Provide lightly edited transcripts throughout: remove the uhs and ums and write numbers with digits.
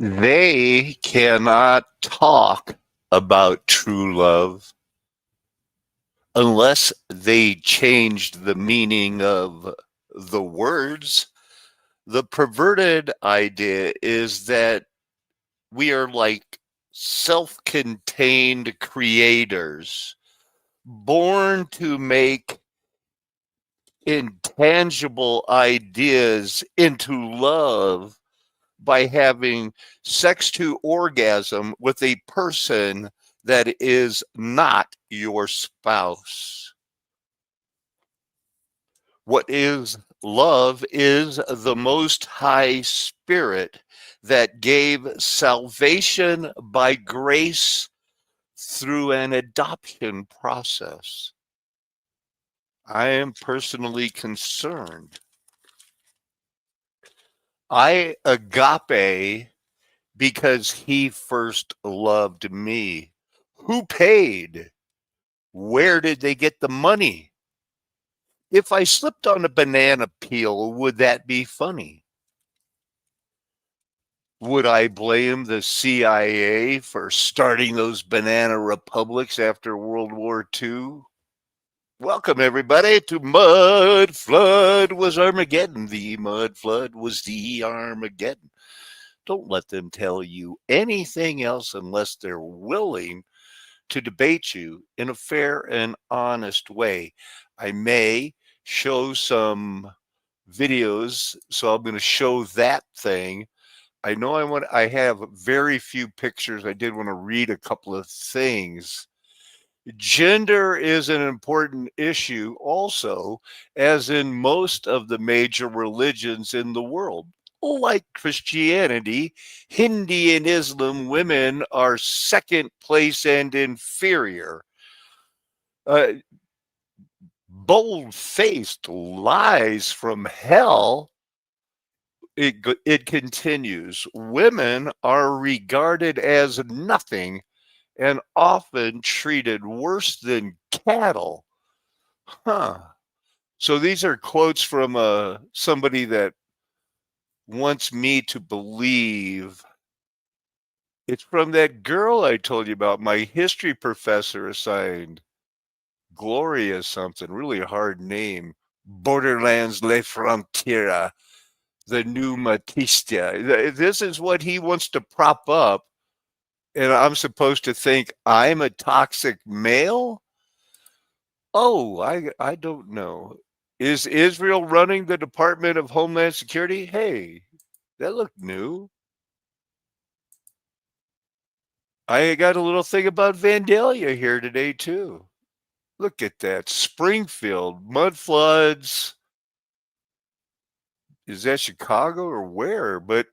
They cannot talk about true love unless they changed the meaning of the words. The perverted idea is that we are like self contained creators born to make intangible ideas into love by having sex to orgasm with a person that is not your spouse. What is love is the most high spirit that gave salvation by grace through an adoption process. I am personally concerned. I agape because he first loved me. Who paid? Where did they get the money? If I slipped on a banana peel, would that be funny? Would I blame the CIA for starting those banana republics after World War II? Welcome, everybody, to Mud Flood was Armageddon. The Mud Flood was the Armageddon. Don't let them tell you anything else unless they're willing to debate you in a fair and honest way. I may show some videos, so I'm going to show that thing. I have very few pictures. I did want to read a couple of things. Gender is an important issue also, as in most of the major religions in the world. Like Christianity, Hindi, and Islam, women are second place and inferior. Uh, Bold faced lies from hell. It continues. Women are regarded as nothing and often treated worse than cattle. Huh. So these are quotes from somebody that wants me to believe. It's from that girl I told you about, my history professor assigned. Gloria something, really hard name. Borderlands Le Frontiera, the new Matista. This is what he wants to prop up. And I'm supposed to think I'm a toxic male? Oh, I don't know. Is Israel running the Department of Homeland Security? Hey, that looked new. I got a little thing about Vandalia here today, too. Look at that. Springfield, mud floods. Is that Chicago or where? But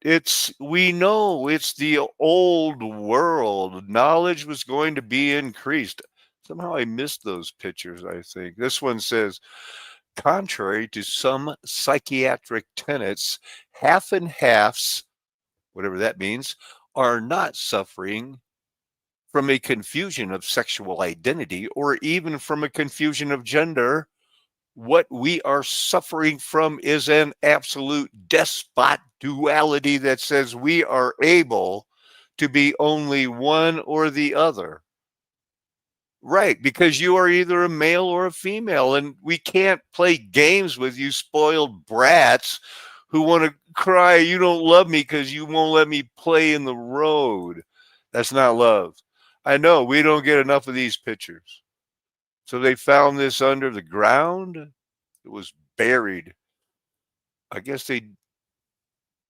we know it's the old world. Knowledge was going to be increased. Somehow I missed those pictures, I think. This one says, contrary to some psychiatric tenets, half and halves, whatever that means, are not suffering from a confusion of sexual identity or even from a confusion of gender. What we are suffering from is an absolute despot duality that says we are able to be only one or the other. Right, because you are either a male or a female, and we can't play games with you spoiled brats who want to cry, you don't love me because you won't let me play in the road. That's not love. I know we don't get enough of these pictures. So they found this under the ground. It was buried. I guess they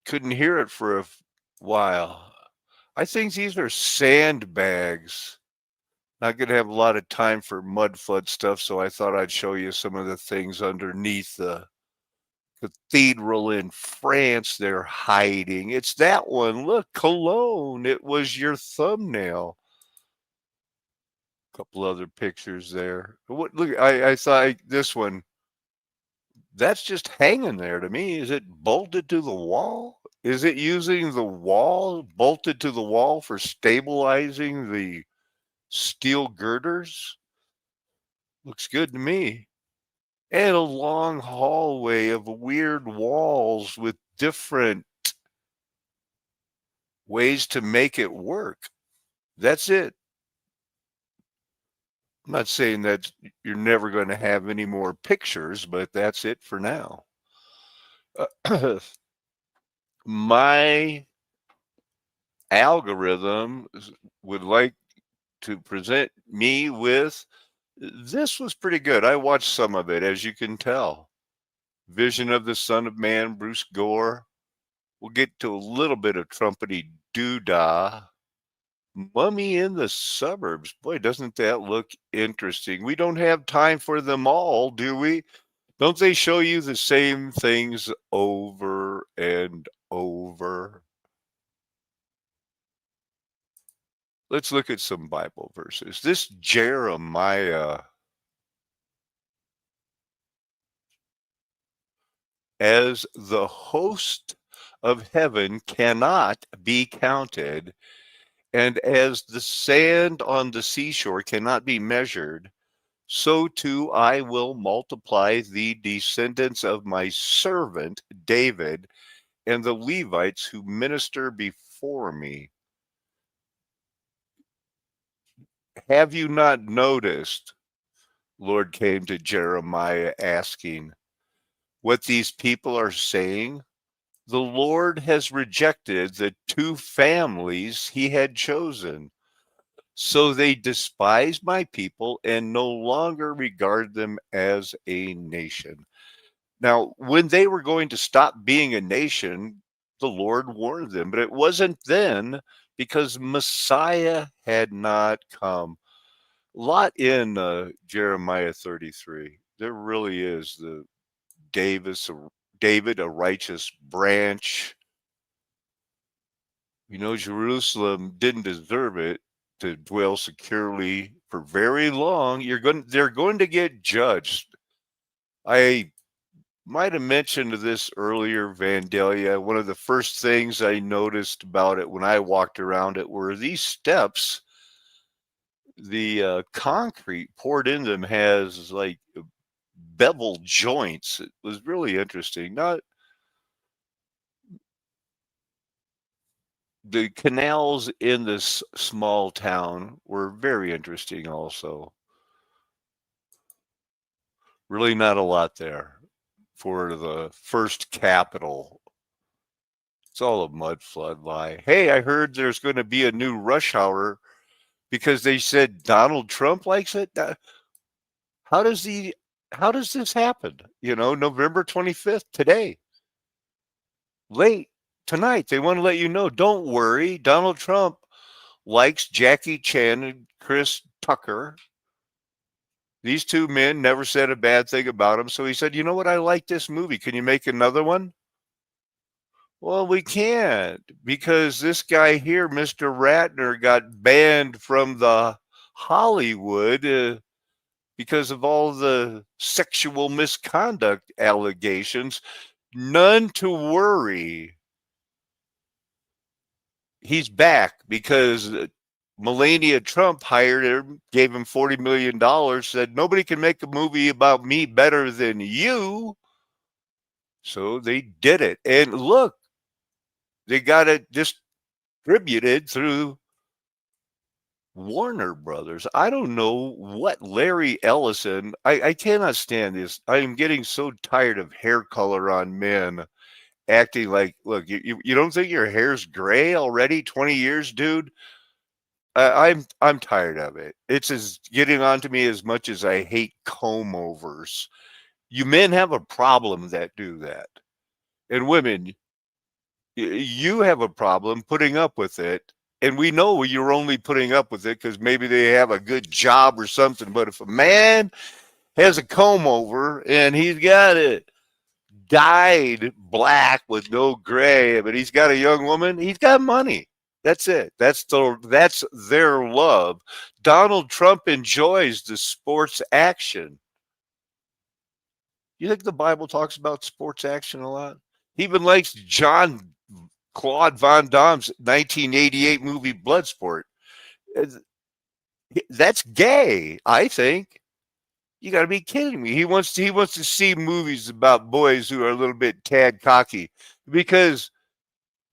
couldn't hear it for a while. I think these are sandbags. Not going to have a lot of time for mud flood stuff, so I thought I'd show you some of the things underneath the cathedral in France they're hiding. It's that one. Look, Cologne. It was your thumbnail. A couple other pictures there. What? Look, I thought this one. That's just hanging there to me. Is it bolted to the wall? Is it using the wall bolted to the wall for stabilizing the steel girders? Looks good to me. And a long hallway of weird walls with different ways to make it work. That's it. I'm not saying that you're never going to have any more pictures, but that's it for now. My algorithm would like to present me with this. Was pretty good. I watched some of it, as you can tell. Vision of the Son of Man, Bruce Gore. We'll get to a little bit of trumpety doo-dah. Mummy in the Suburbs. Boy, doesn't that look interesting? We don't have time for them all, do we? Don't they show you the same things over and over? Let's look at some Bible verses. This Jeremiah, as the host of heaven cannot be counted, and as the sand on the seashore cannot be measured, so too I will multiply the descendants of my servant David and the Levites who minister before me. Have you not noticed, Lord came to Jeremiah asking, what these people are saying? The Lord has rejected the two families he had chosen. So they despise my people and no longer regard them as a nation. Now, when they were going to stop being a nation, the Lord warned them, but it wasn't then because Messiah had not come. A lot in Jeremiah 33. There really is the David, a righteous branch. You know, Jerusalem didn't deserve it to dwell securely for very long. They're going to get judged. I might have mentioned this earlier, Vandalia. One of the first things I noticed about it when I walked around it were these steps. The concrete poured in them has like bevel joints. It was really interesting. Not the canals in this small town were very interesting also. Really not a lot there for the first capital. It's all a mud flood lie. Hey, I heard there's going to be a new rush hour because they said Donald Trump likes it. How does he how does this happen? You know, November 25th today. Late tonight. They want to let you know, don't worry. Donald Trump likes Jackie Chan and Chris Tucker. These two men never said a bad thing about him. So he said, you know what? I like this movie. Can you make another one? Well, we can't because this guy here, Mr. Ratner, got banned from the Hollywood because of all the sexual misconduct allegations. None to worry. He's back because Melania Trump hired him, gave him $40 million, said, nobody can make a movie about me better than you. So they did it. And look, they got it distributed through Warner Brothers. I don't know what Larry Ellison, I cannot stand this. I am getting so tired of hair color on men acting like, look, you don't think your hair's gray already? 20 years, dude? I'm tired of it. It's as getting on to me as much as I hate comb overs. You men have a problem that do that. And women, you have a problem putting up with it. And we know you're only putting up with it because maybe they have a good job or something. But if a man has a comb over and he's got it dyed black with no gray, but he's got a young woman, he's got money. That's it. That's their love. Donald Trump enjoys the sports action. You think the Bible talks about sports action a lot? He even likes John Claude Van Damme's 1988 movie Bloodsport. That's gay, I think. You got to be kidding me. He wants to see movies about boys who are a little bit tad cocky because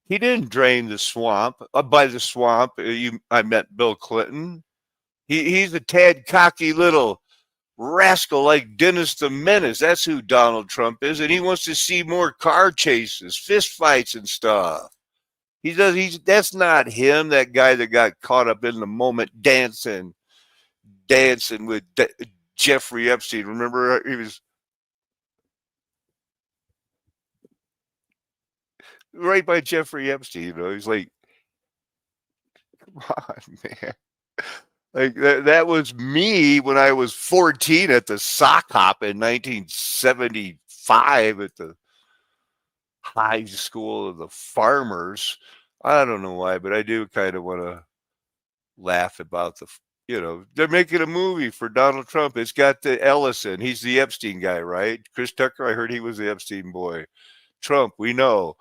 He didn't drain the swamp. By the swamp, I met Bill Clinton. He's a tad cocky little rascal like Dennis the Menace. That's who Donald Trump is, and he wants to see more car chases, fist fights, and stuff. He does. That's not him. That guy that got caught up in the moment, dancing with Jeffrey Epstein. Remember, he was right by Jeffrey Epstein. He's like, come on, man. Like that was me when I was 14 at the sock hop in 1975 at the high school of the farmers. I don't know why, but I do kind of want to laugh about they're making a movie for Donald Trump. It's got the Ellison. He's the Epstein guy, right? Chris Tucker, I heard he was the Epstein boy. Trump, we know.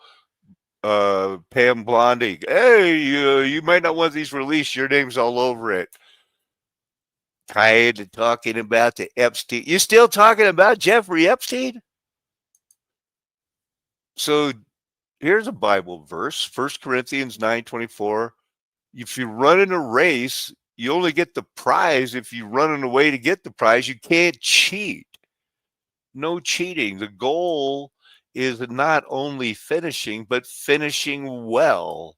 Pam Blondie. Hey, you might not want these released. Your name's all over it. Tired of talking about the Epstein. You still talking about Jeffrey Epstein? So here's a Bible verse, 1 Corinthians 9:24. If you run in a race, you only get the prize if you run in a way to get the prize. You can't cheat. No cheating. The goal is not only finishing, but finishing well.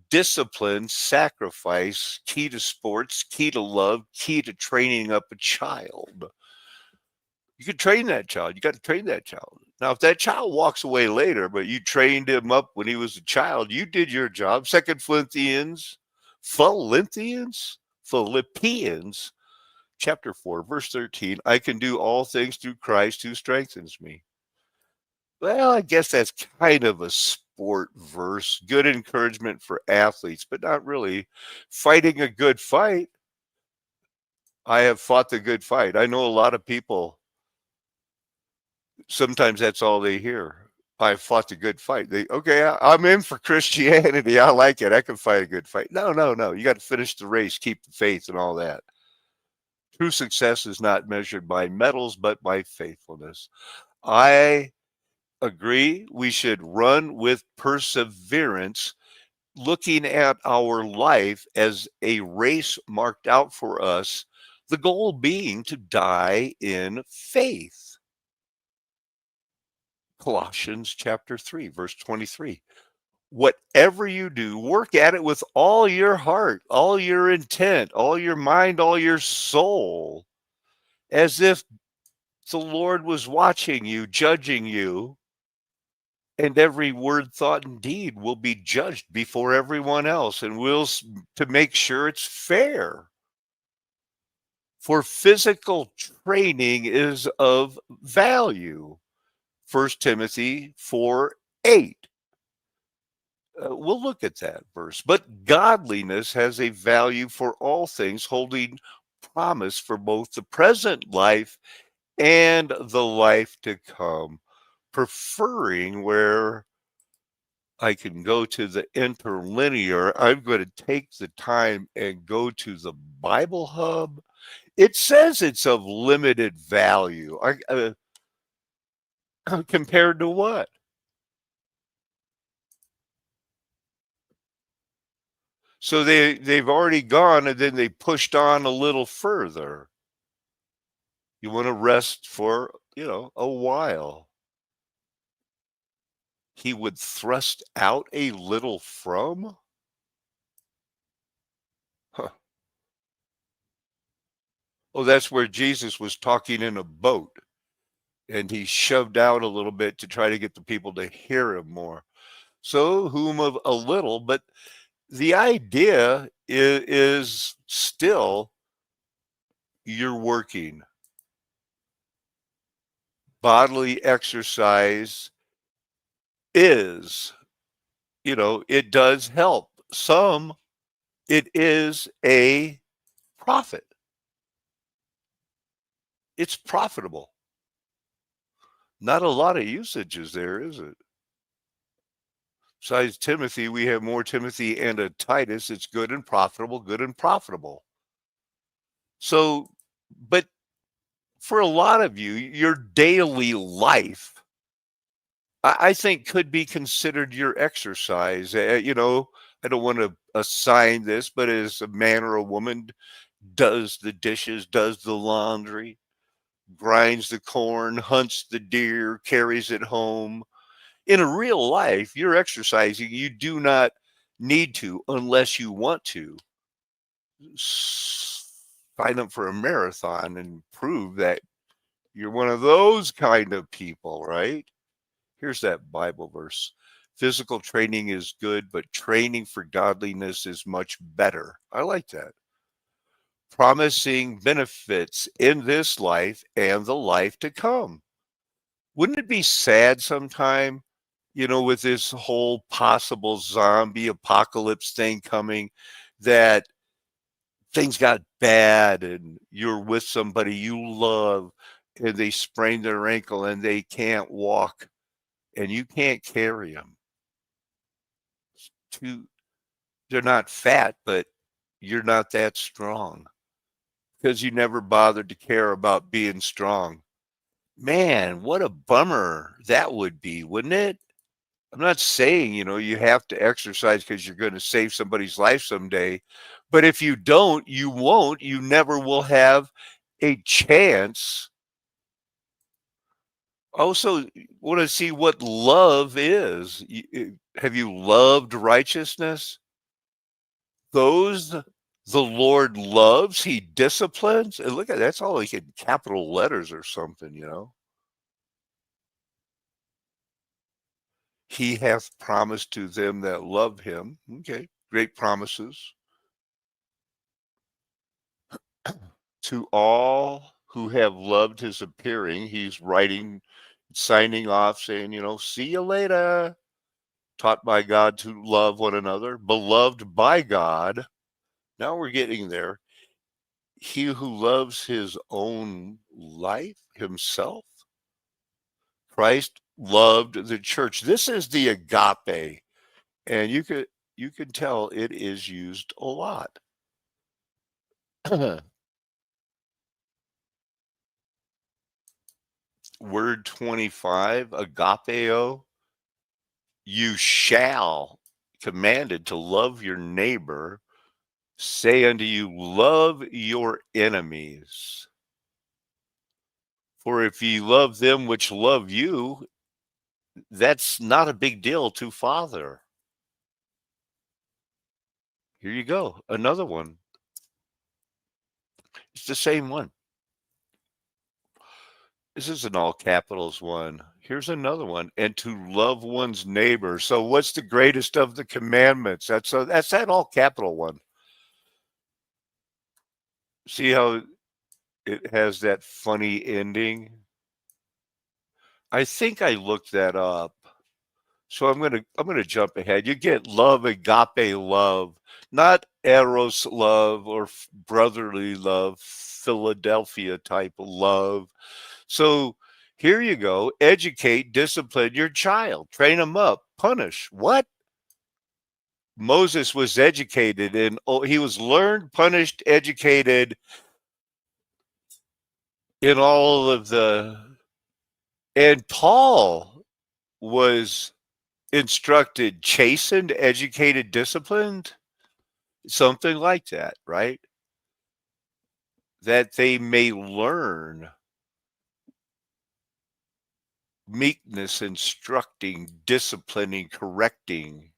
Discipline, sacrifice, key to sports, key to love, key to training up a child. You can train that child. You got to train that child. Now, if that child walks away later, but you trained him up when he was a child, you did your job. Philippians, chapter 4, verse 13, I can do all things through Christ who strengthens me. Well, I guess that's kind of a sport verse, good encouragement for athletes, but not really. Fighting a good fight. I have fought the good fight. I know a lot of people, sometimes that's all they hear. I fought the good fight. I'm in for Christianity. I like it. I can fight a good fight. No. You got to finish the race, keep the faith, and all that. True success is not measured by medals, but by faithfulness. I agree. We should run with perseverance, looking at our life as a race marked out for us, the goal being to die in faith. Colossians chapter 3, verse 23. Whatever you do, work at it with all your heart, all your intent, all your mind, all your soul, as if the Lord was watching you, judging you, and every word, thought, and deed will be judged before everyone else, and to make sure it's fair. For physical training is of value. 1 Timothy 4:8. We'll look at that verse. But godliness has a value for all things, holding promise for both the present life and the life to come, preferring where I can go to the interlinear. I'm going to take the time and go to the Bible Hub. It says it's of limited value. Compared to what? So they've already gone and then they pushed on a little further. You want to rest for, a while. He would thrust out a little from? Huh. Oh, that's where Jesus was talking in a boat and he shoved out a little bit to try to get the people to hear him more. So, whom of a little, but the idea is still you're working. Bodily exercise is, it does help. Some, it is a profit. It's profitable. Not a lot of usages there, is it? Besides Timothy, we have more Timothy and a Titus. It's good and profitable, good and profitable. So, but for a lot of you, your daily life I think could be considered your exercise. I don't want to assign this, but as a man or a woman does the dishes, does the laundry, grinds the corn, hunts the deer, carries it home. In a real life, you're exercising. You do not need to, unless you want to, sign up for a marathon and prove that you're one of those kind of people, right? Here's that Bible verse. Physical training is good, but training for godliness is much better. I like that. Promising benefits in this life and the life to come. Wouldn't it be sad sometime, with this whole possible zombie apocalypse thing coming, that things got bad and you're with somebody you love and they sprain their ankle and they can't walk and you can't carry them? Too, they're not fat, but you're not that strong because you never bothered to care about being strong. Man, what a bummer that would be, wouldn't it? I'm not saying, you have to exercise because you're going to save somebody's life someday. But if you don't, you won't. You never will have a chance. Also, want to see what love is. Have you loved righteousness? Those the Lord loves, he disciplines. And look at that's all like in capital letters or something. He hath promised to them that love him. Okay, great promises. To all who have loved his appearing, he's writing, signing off, saying, see you later. Taught by God to love one another, beloved by God. Now we're getting there. He who loves his own life, himself, Christ loved the church. This is the agape, and you can tell it is used a lot. Word 25, agapeo, you shall, commanded to love your neighbor, say unto you, love your enemies. For if ye love them which love you, that's not a big deal to Father. Here you go. Another one. It's the same one. This is an all capitals one. Here's another one. And to love one's neighbor. So what's the greatest of the commandments? That's that all capital one. See how it has that funny ending? I think I looked that up. So I'm gonna jump ahead. You get love, agape love, not eros love or brotherly love, Philadelphia type of love. So here you go. Educate, discipline your child, train them up, punish. What? Moses was educated and he was learned, punished, educated in all of and Paul was instructed, chastened, educated, disciplined, something like that, right? That they may learn meekness, instructing, disciplining, correcting.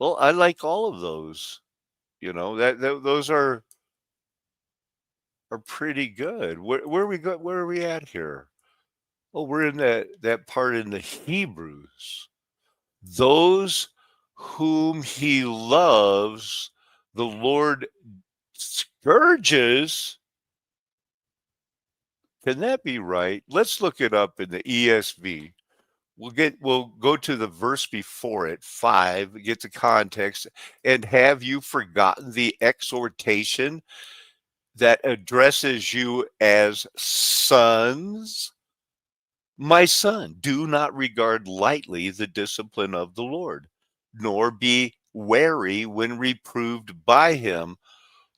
Well, I like all of those. Those are pretty good. Where we go? Where are we at here? Oh, we're in that part in the Hebrews. Those whom he loves, the Lord scourges. Can that be right? Let's look it up in the ESV. We'll go to the verse before it, 5, get the context. And have you forgotten the exhortation that addresses you as sons? My son, do not regard lightly the discipline of the Lord, nor be wary when reproved by him,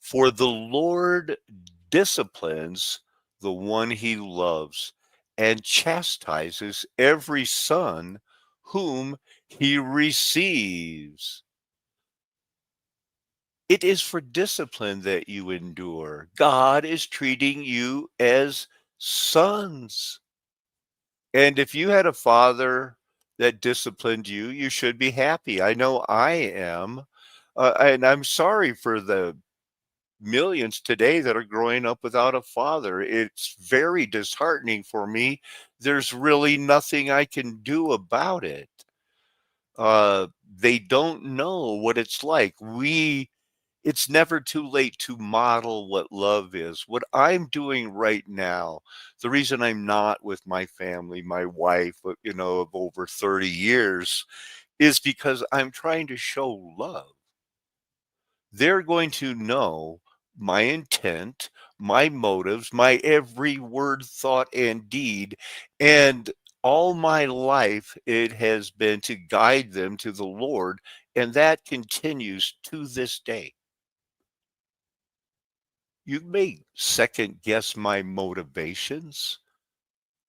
for the Lord disciplines the one he loves and chastises every son whom he receives. It is for discipline that you endure. God is treating you as sons. And if you had a father that disciplined you, you should be happy. I know I am. And I'm sorry for the millions today that are growing up without a father. It's very disheartening for me. There's really nothing I can do about it. They don't know what it's like. It's never too late to model what love is. What I'm doing right now, the reason I'm not with my family, my wife, of over 30 years, is because I'm trying to show love. They're going to know my intent, my motives, my every word, thought, and deed. And all my life, it has been to guide them to the Lord. And that continues to this day. You may second guess my motivations,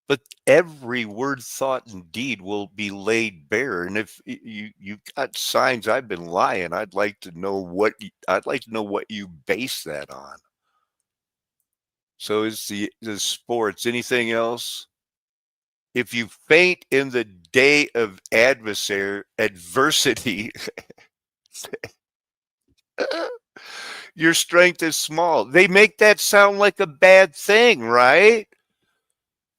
but every word, thought, and deed will be laid bare. And if you got signs I've been lying, I'd like to know what you base that on. So is the sports anything else? If you faint in the day of adversity, your strength is small. They make that sound like a bad thing, right?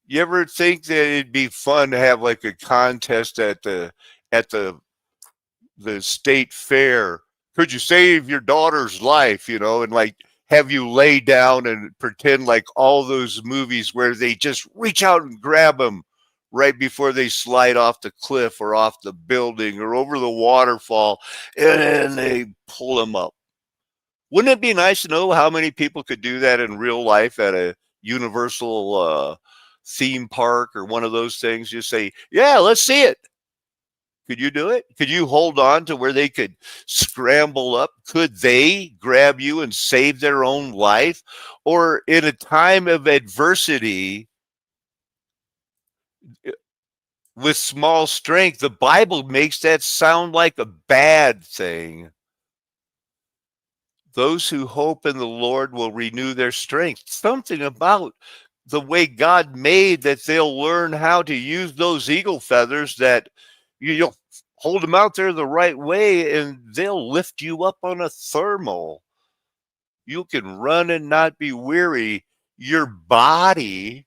You ever think that it'd be fun to have like a contest at the state fair? Could you save your daughter's life, and like have you lay down and pretend like all those movies where they just reach out and grab them right before they slide off the cliff or off the building or over the waterfall, and then they pull them up. Wouldn't it be nice to know how many people could do that in real life at a Universal theme park or one of those things? Just say, yeah, let's see it. Could you do it? Could you hold on to where they could scramble up? Could they grab you and save their own life? Or in a time of adversity with small strength, the Bible makes that sound like a bad thing. Those who hope in the Lord will renew their strength. Something about the way God made that they'll learn how to use those eagle feathers that you'll hold them out there the right way and they'll lift you up on a thermal. You can run and not be weary. Your body,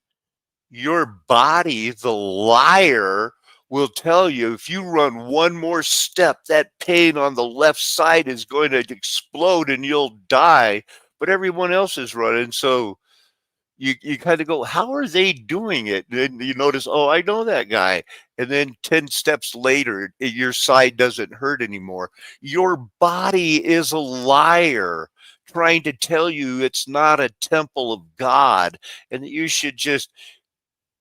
the liar, will tell you if you run one more step, that pain on the left side is going to explode and you'll die. But everyone else is running. So you kind of go, how are they doing it? And then you notice, oh, I know that guy. And then 10 steps later, your side doesn't hurt anymore. Your body is a liar trying to tell you it's not a temple of God and that you should just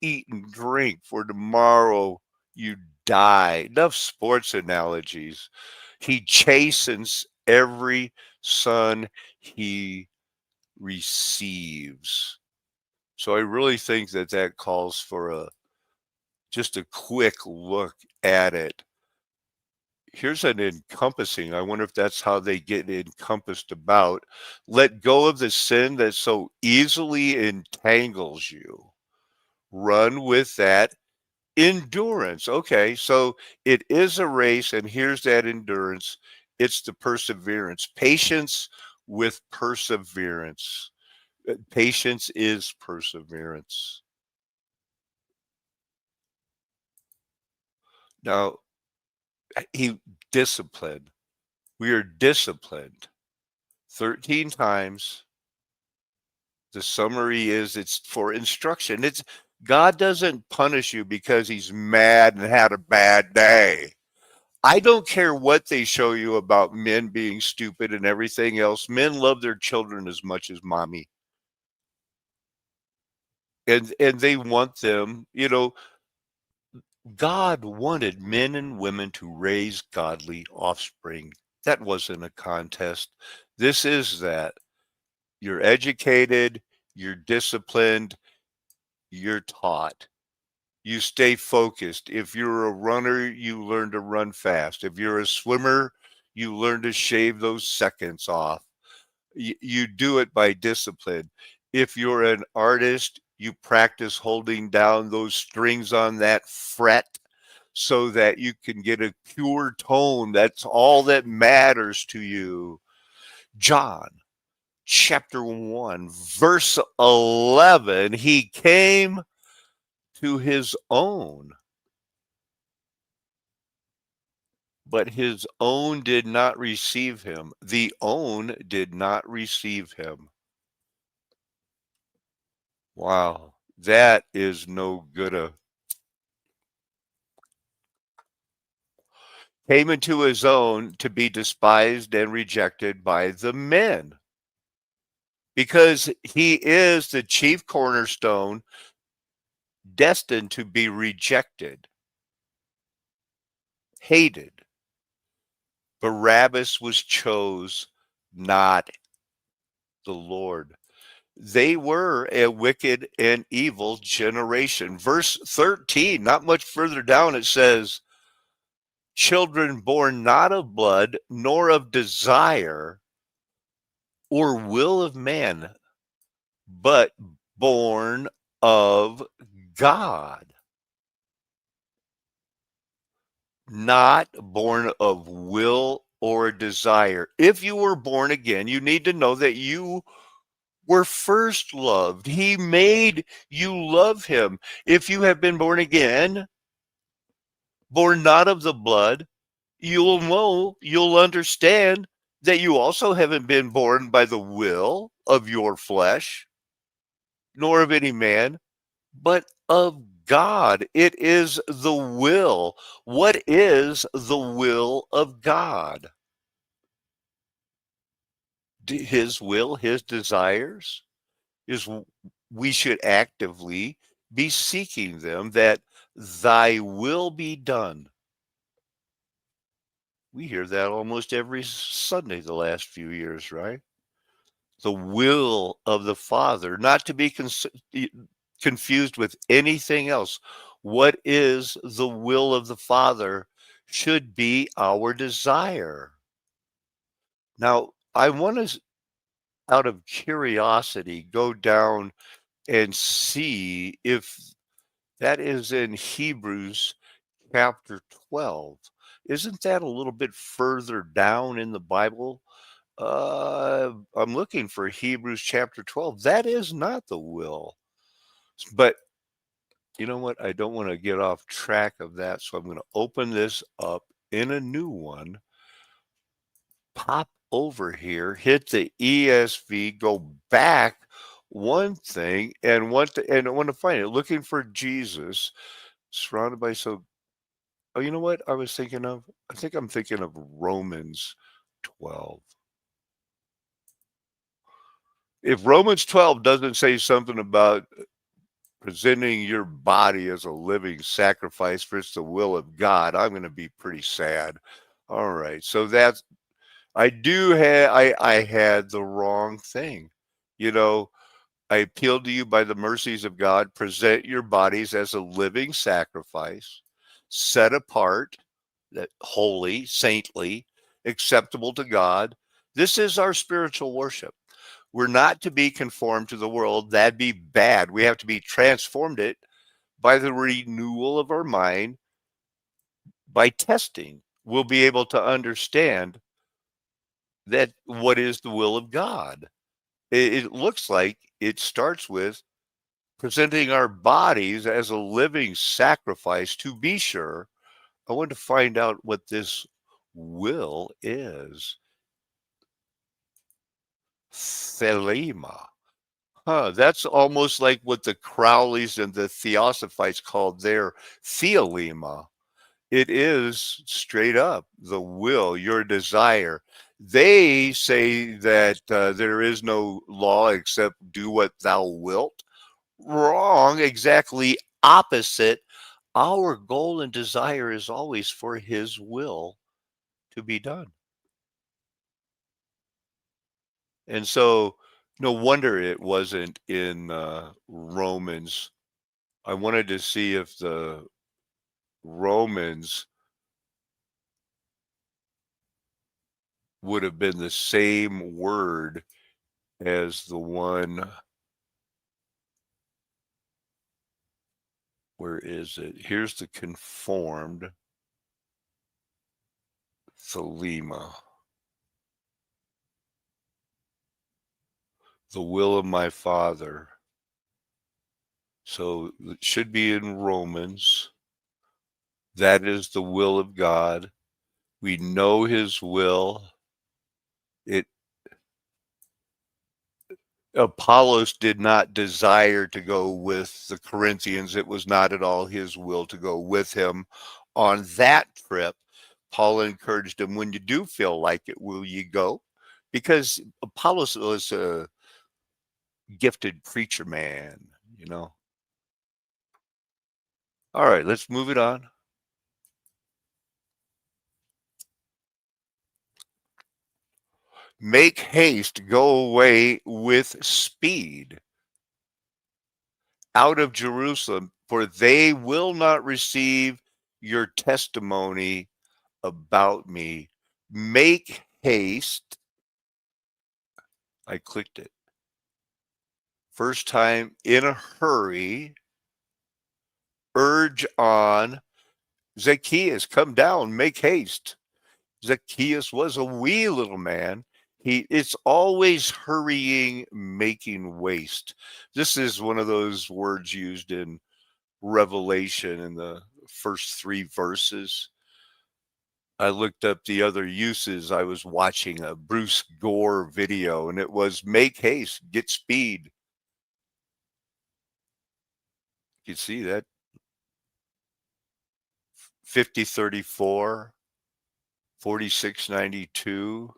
eat and drink for tomorrow you die. Enough sports analogies. He chastens every son he receives. So I really think that calls for just a quick look at it. Here's an encompassing. I wonder if that's how they get encompassed about. Let go of the sin that so easily entangles you. Run with that endurance. Okay, so it is a race, and here's that endurance. It's the perseverance. Patience with perseverance. Patience is perseverance. Now, he disciplined. We are disciplined 13 times. The summary is it's for instruction. It's God doesn't punish you because he's mad and had a bad day. I don't care what they show you about men being stupid and everything else. Men love their children as much as mommy. And they want them, God wanted men and women to raise godly offspring. That wasn't a contest. This is that. You're educated, you're disciplined, you're taught. you stay focused. If you're a runner, you learn to run fast. If you're a swimmer, you learn to shave those seconds off. You do it by discipline. If you're an artist, you practice holding down those strings on that fret so that you can get a pure tone. That's all that matters to you. John chapter 1, verse 11, he came to his own, but his own did not receive him. The own did not receive him. Wow, that is no good. Came into his own to be despised and rejected by the men, because he is the chief cornerstone, destined to be rejected, hated. Barabbas was chose, not the Lord. They were a wicked and evil generation. Verse 13, not much further down, it says, children born not of blood, nor of desire or will of man, but born of God. Not born of will or desire. If you were born again, you need to know that you were first loved. He made you love him. If you have been born again, born not of the blood, you'll know, you'll understand that you also haven't been born by the will of your flesh, nor of any man, but of God. It is the will. What is the will of God? His will, his desires, is we should actively be seeking them, that thy will be done. We hear that almost every Sunday the last few years, right? The will of the Father, not to be confused with anything else. What is the will of the Father should be our desire. Now, I want to, out of curiosity, go down and see if that is in Hebrews chapter 12. Isn't that a little bit further down in the Bible? I'm looking for Hebrews chapter 12. That is not the will. But you know what? I don't want to get off track of that. So I'm going to open this up in a new one, pop over here, hit the ESV, go back one thing, and I want to find it. Looking for Jesus, surrounded by so. Oh, you know what I was thinking of? I think I'm thinking of Romans 12. If Romans 12 doesn't say something about presenting your body as a living sacrifice for it's the will of God, I'm going to be pretty sad. All right. So that's, I had the wrong thing. You know, I appeal to you by the mercies of God, present your bodies as a living sacrifice, set apart, that holy, saintly, acceptable to God. This is our spiritual worship. We're not to be conformed to the world. That'd be bad. We have to be transformed it by the renewal of our mind, by testing. We'll be able to understand that what is the will of God. It looks like it starts with presenting our bodies as a living sacrifice. To be sure, I want to find out what this will is. Thelema. Huh, that's almost like what the Crowleys and the Theosophites called their theolema. It is straight up the will, your desire. They say that there is no law except do what thou wilt. Wrong, exactly opposite. Our goal and desire is always for his will to be done. And so, no wonder it wasn't in Romans I wanted to see if the Romans would have been the same word as the one, where is it? Here's the conformed thelema, the will of my Father. So it should be in Romans. That is the will of God. We know his will. It Apollos did not desire to go with the Corinthians. It was not at all his will to go with him on that trip. Paul encouraged him, when you do feel like it, will you go? Because Apollos was a gifted preacher man, you know. All right, let's move it on. Make haste, go away with speed out of Jerusalem, for they will not receive your testimony about me. Make haste. I clicked it. First time, in a hurry. Urge on. Zacchaeus, come down, make haste. Zacchaeus was a wee little man. It's always hurrying, making waste. This is one of those words used in Revelation in the first 3 verses. I looked up the other uses. I was watching a Bruce Gore video, and it was make haste, get speed. You see that? 5034, 4692.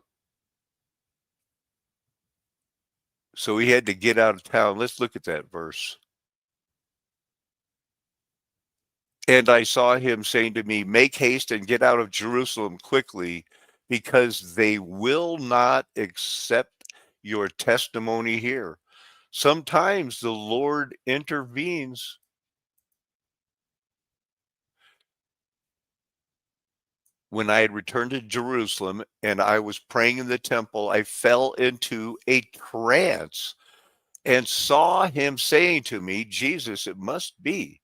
So he had to get out of town. Let's look at that verse. And I saw him saying to me, make haste and get out of Jerusalem quickly, because they will not accept your testimony here. Sometimes the Lord intervenes. When I had returned to Jerusalem and I was praying in the temple, I fell into a trance and saw him saying to me, Jesus, it must be,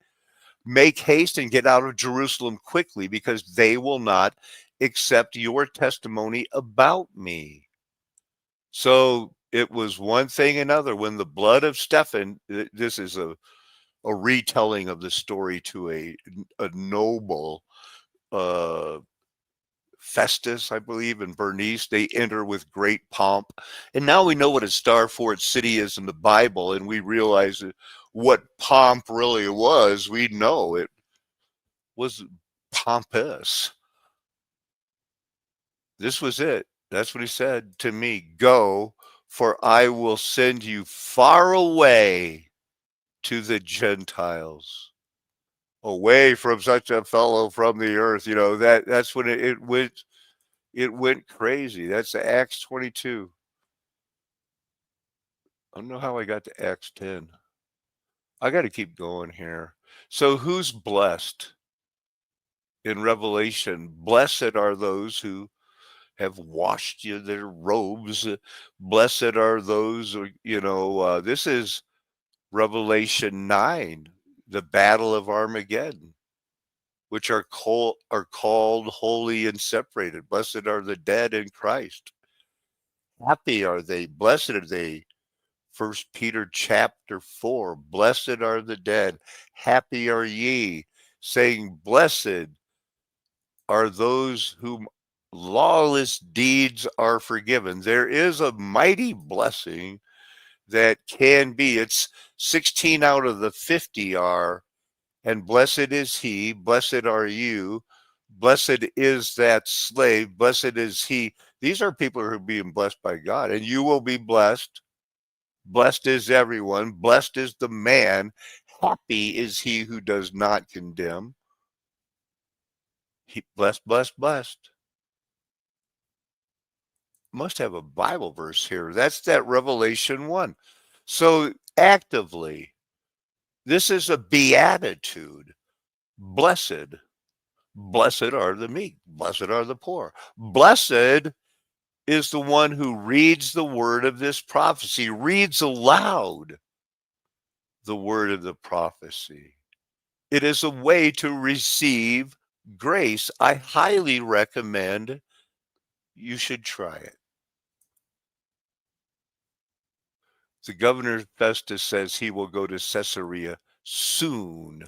make haste and get out of Jerusalem quickly, because they will not accept your testimony about me. So it was one thing another. When the blood of Stephen, this is a retelling of the story to a noble, uh, Festus, I believe, and Bernice, they enter with great pomp. And now we know what a star fort city is in the Bible, and we realize what pomp really was. We know it was pompous. This was it. That's what he said to me. Go, for I will send you far away to the Gentiles, away from such a fellow from the earth. You know, that's when it went crazy. That's Acts 22. I don't know how I got to Acts 10. I got to keep going here. So who's blessed in Revelation? Blessed are those who have washed their robes. Blessed are those, this is Revelation 9, the battle of Armageddon, which are called holy and separated. Blessed are the dead in Christ. Happy are they, blessed are they. First Peter chapter 4, blessed are the dead, happy are ye, saying, blessed are those whom lawless deeds are forgiven. There is a mighty blessing that can be. It's 16 out of the 50 are, and blessed is he, blessed are you, blessed is that slave, blessed is he. These are people who are being blessed by God, and you will be blessed. Blessed is everyone, blessed is the man, happy is he who does not condemn. Blessed, blessed, blessed. Must have a Bible verse here. That's that Revelation 1. So actively, This is a beatitude. Blessed. Blessed are the meek. Blessed are the poor. Blessed is the one who reads the word of this prophecy, reads aloud the word of the prophecy. It is a way to receive grace. I highly recommend you should try it. The governor Festus says he will go to Caesarea soon.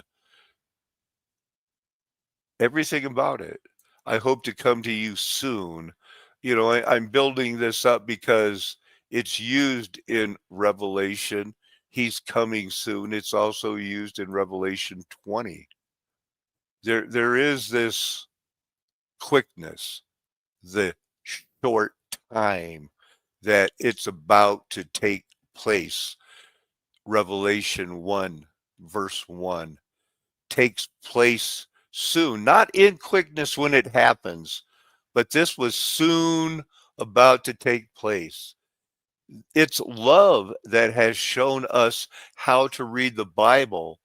Everything about it. I hope to come to you soon. I'm building this up because it's used in Revelation. He's coming soon. It's also used in Revelation 20. There is this quickness, the short time that it's about to take place. Revelation 1, verse 1 takes place soon, not in quickness when it happens, but this was soon about to take place. It's love that has shown us how to read the Bible,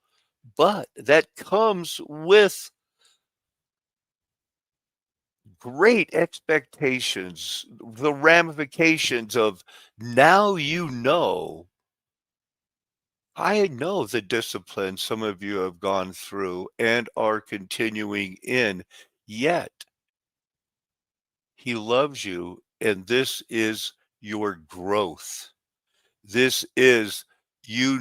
but that comes with great expectations, the ramifications of now you know. I know the discipline some of you have gone through and are continuing in, yet he loves you, and this is your growth. This is you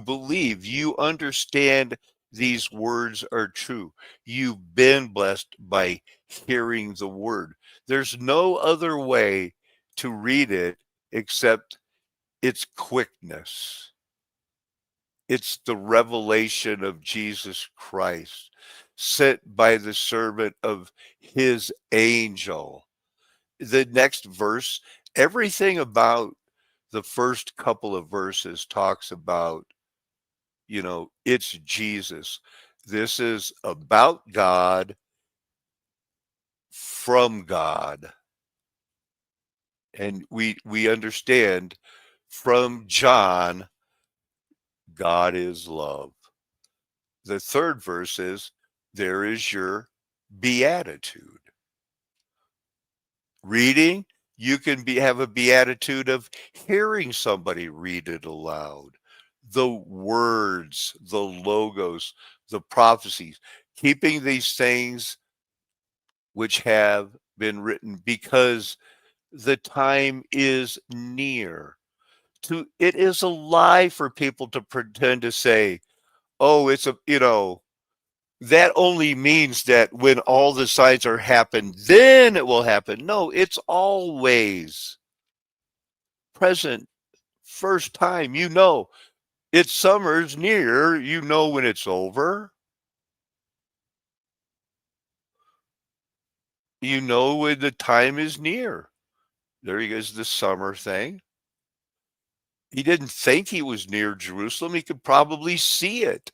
believe, you understand these words are true. You've been blessed by hearing the word. There's no other way to read it except its quickness. It's the revelation of Jesus Christ sent by the servant of his angel. The next verse, everything about the first couple of verses talks about, it's Jesus. This is about God, from God. And we understand from John, God is love. The third verse is, there is your beatitude. Reading, you can have a beatitude of hearing somebody read it aloud. The words, the logos, the prophecies, keeping these things which have been written, because the time is near. It is a lie for people to pretend to say, oh, that only means that when all the signs are happened, then it will happen. No, it's always present. First time, it's summer's near, when it's over. You know when the time is near. There he goes, the summer thing. He didn't think he was near Jerusalem. He could probably see it.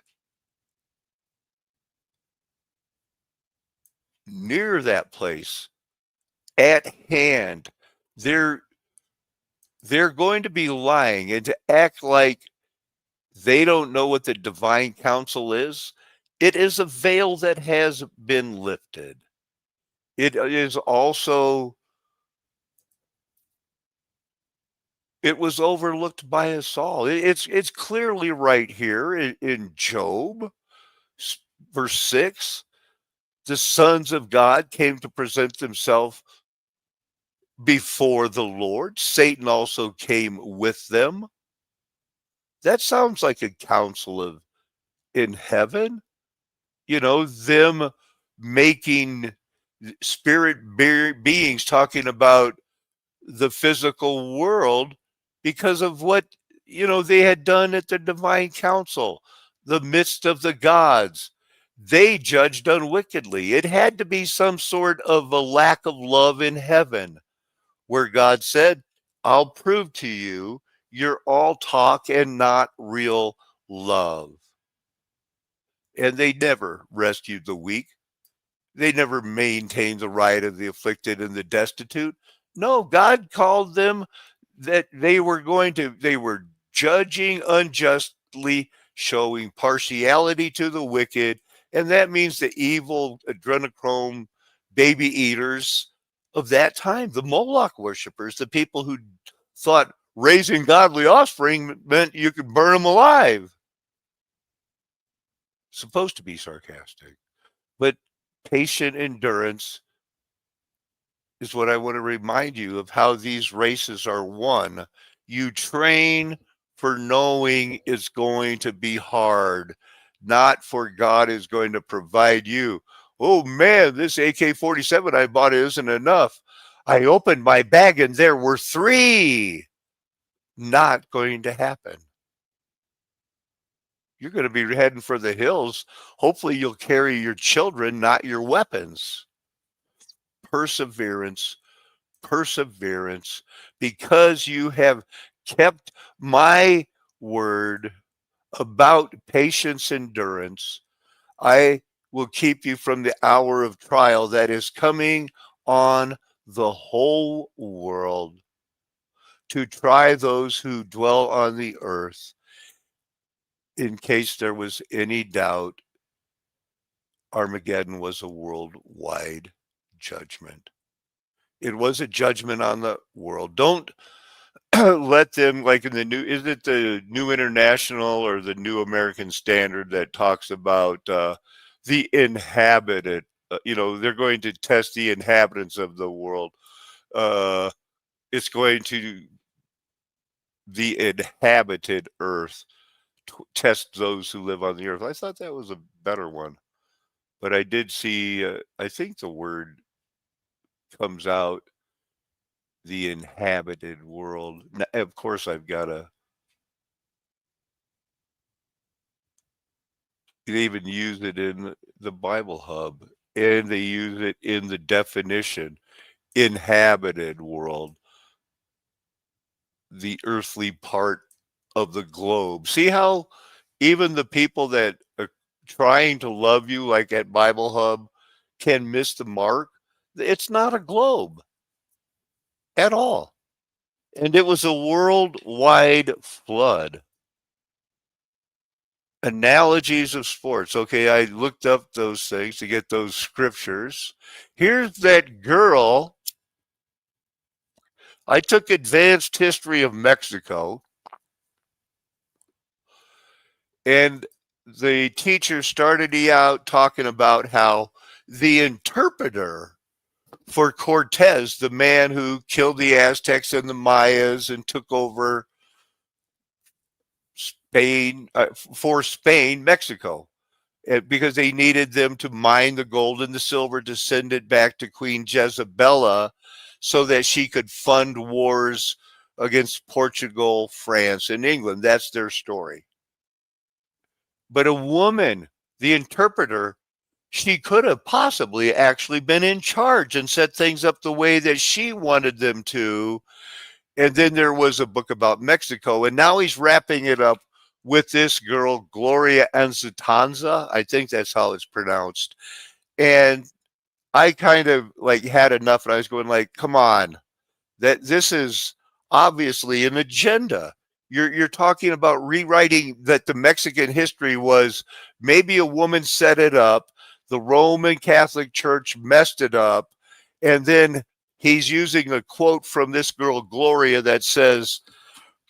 Near that place, at hand. They're going to be lying and to act like they don't know what the divine counsel is. It is a veil that has been lifted. It is also, it was overlooked by us all. It's clearly right here in Job, verse 6. The sons of God came to present themselves before the Lord. Satan also came with them. That sounds like a council of in heaven, them making spirit beings talking about the physical world because of what, they had done at the divine council, the midst of the gods. They judged unwickedly. It had to be some sort of a lack of love in heaven where God said, I'll prove to you you're all talk and not real love. And they never rescued the weak. They never maintained the right of the afflicted and the destitute. No, God called them that they were judging unjustly showing partiality to the wicked, and that means the evil adrenochrome baby eaters of that time, the Moloch worshippers, the people who thought raising godly offspring meant you could burn them alive. Supposed to be sarcastic, but patient endurance is what I want to remind you of how these races are won. You train for knowing it's going to be hard, not for God is going to provide you. Oh man, this AK-47 I bought isn't enough. I opened my bag and there were 3. Not going to happen. You're going to be heading for the hills. Hopefully, you'll carry your children, not your weapons. Perseverance, perseverance, because you have kept my word about patience, endurance. I will keep you from the hour of trial that is coming on the whole world to try those who dwell on the earth. In case there was any doubt, Armageddon was a worldwide judgment. It was a judgment on the world. Don't let them, like in the new, is it the New International or the New American Standard that talks about the inhabited, they're going to test the inhabitants of the world. It's going to the inhabited earth, test those who live on the earth. I thought that was a better one. But I did see, I think the word comes out, the inhabited world. Now, of course, I've got to even use it in the Bible Hub, and they use it in the definition, inhabited world, the earthly part of the globe. See how even the people that are trying to love you, like at Bible Hub, can miss the mark? It's not a globe at all. And it was a worldwide flood. Analogies of sports. Okay, I looked up those things to get those scriptures. Here's that girl. I took advanced history of Mexico, and the teacher started out talking about how the interpreter for Cortez, the man who killed the Aztecs and the Mayas and took over Spain, for Spain, Mexico, because they needed them to mine the gold and the silver to send it back to Queen Jezebella so that she could fund wars against Portugal, France, and England. That's their story. But a woman, the interpreter, she could have possibly actually been in charge and set things up the way that she wanted them to. And then there was a book about Mexico, and now he's wrapping it up with this girl, Gloria Anzatanza. I think that's how it's pronounced. And I kind of like had enough, and I was going like, come on, that this is obviously an agenda. You're talking about rewriting that the Mexican history was maybe a woman set it up, the Roman Catholic Church messed it up, and then he's using a quote from this girl Gloria that says,